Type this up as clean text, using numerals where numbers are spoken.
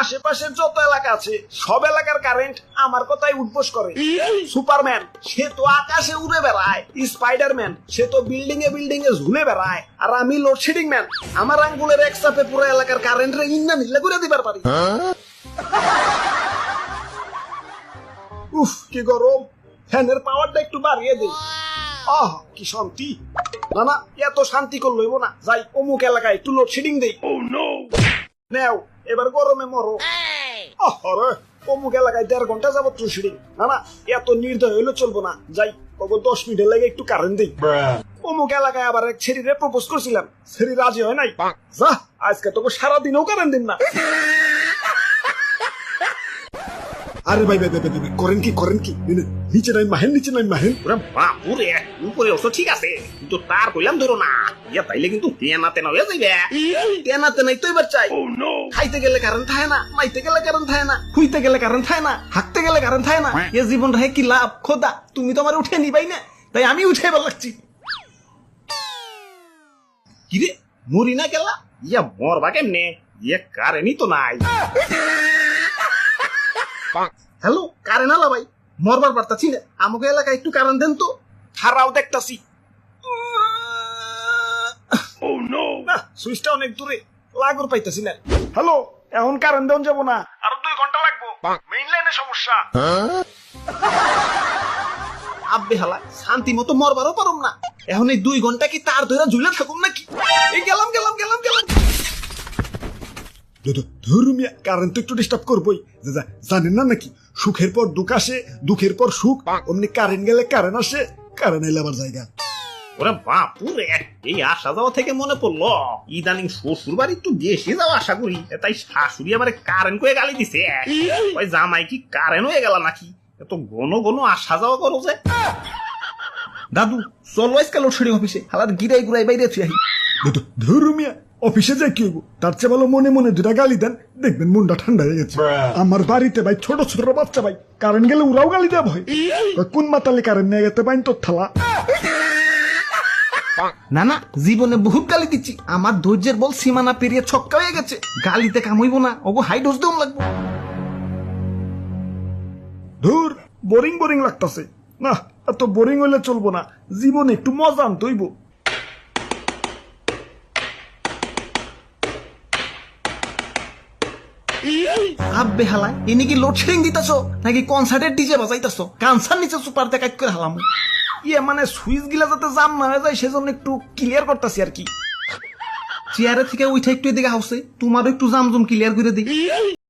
আশেপাশের যত এলাকা আছে সব এলাকার কারেন্ট আমার কথাই উঠবোস করে। সুপারম্যান সে তো আকাশে উড়ে বেড়ায়, স্পাইডারম্যান সে তো বিল্ডিং এ ঝুলে বেড়ায়, আর আমি লোডশেডিং ম্যান, আমার আঙ্গুলের এক চাপে পুরো এলাকার কারেন্ট রে ইন্না নিলে করে দিবার পারি। উফ কি গরম, ফ্যানের পাওয়ারটা একটু বাড়িয়ে দে। আহ কি শান্তি। না না এত শান্তি করে লইব না, যাই অমুক এলাকায় একটু লোডশেডিং দেই। নেও এবার গরমে মরো। আরে অমুক এলাকায় 1.5 ঘন্টা যাবত লোডশেডিং। না না এত নির্দয় হইলে চলবো না, যাই 10 মিনিটের লাগে একটু কারেন্ট দেই। অমুক এলাকায় আবার এক ছেড়িরে প্রপোজ করছিলাম, ছেড়ি রাজি হয় নাই। যা আজকে তোকে সারাদিনও কারেন্ট দিন না। আরে ভাই ভাই ভাই করেন কি নিচে নাই মাহেন। ওরে বাপুরে, উপরে অবশ্য ঠিক আছে, কিন্তু তার কইলাম ধরো না, ইয়া তাইলে কিন্তু তেনা হয়ে যাইবে। তেনাতে নাই তো এবার চাই। খাইতে গেলে কারেন্ট থাকে না, মাইতে গেলে কারেন্ট থাকে না, খুইতে গেলে কারেন্ট থাকে না, হাঁকতে গেলে কারেন্ট থাকে না। এ জীবন রে কি লাভ খোদা, তুমি তো আমার উঠে নিবাই না, তাই আমি উঠে এবার লাগছি। কিরে মরি না গেলা, ইয়া মরবা কেমনে, ইয়া কারেন্টই তো নাই। হ্যালো কারেন্ট আলা ভাই, মরবার পারতাছি না, আমাকে এলাকায় একটু কারেন্ট দেন তো। খারাও দেখতাছি, সুইচটা অনেক দূরে, লাগর পাইতাছি না। হ্যালো এখন কারেন্ট দেন যাবো না, আরো 2 ঘন্টা লাগবো, মেইন লাইনে সমস্যা। আব্বে হালা শান্তি মতো মরবারও পারুম না, এখন এই 2 ঘন্টা কি তার ধরে ঝুলে থাকুম নাকি? এই গেলাম। ধরুমিয়া কারেন্ট একটু ডিস্টার্ব করবোই, জানেন না নাকি সুখের পর দুঃখ আসে, দুঃখের পর সুখ, অমনি কারেন্ট গেলে কারেন্ট আসে, কারেন্ট এলে আবার জায়গা। ওরে বাপুরে, এই আসা যাওয়া থেকে মনে পড়লো ইদানিং শ্বশুর বাড়ি একটু বেশি যাওয়া আশা করি, তাই শাশুড়ি আমার কারেন্ট করে গালি দিছে। ওই জামাই কি কারেন্ট হয়ে গেল নাকি, এত ঘন আসা যাওয়া করো যে। দাদু চলো আজকে লোডশেডিং অফিসে, হালার গিরাই গুড়াই বাইরে আছি। ধরুমিয়া অফিসে যাই কি হইব, তার চেয়ে ভালো মনে মনে 2টা গালি দেন, দেখবেন মনটা ঠান্ডা হয়ে গেছে। আমার বাড়িতে ভাই ছোট বাচ্চা ভাই কারেন্ট গেলে ওরাও গালি দেওয়া ভয়, কোন মাতালে কারেন্ট নিয়ে গেতে পাইন তোর থালা। না না জীবনে বহুত গালি দিচ্ছি, আমার ধৈর্যের বল সীমানা পেরিয়ে ছক্কা হয়ে গেছে, গালিতে কাম হইব না, ওগো হাই ডোজ দেওয়া লাগবো। ধুর বোরিং লাগতাছে, না এত বোরিং হইলে চলবো না, জীবনে একটু মজা আনতে হইব। আব্বে হালাই এনে কি লোডশেডিং দিতেছো নাকি কনসার্টের ডিজে বাজাইতেছো? কানসার নিচে সুপার দেখাইত করে হালাম। ইয়ে মানে সুইচ গিলা যাতে জাম না হয়ে যায় সেজন্য একটু ক্লিয়ার করতেছি আর কি। চেয়ারে থেকে উঠে একটু এদিকে হাউসে তোমারও একটু জাম ক্লিয়ার করে দিই।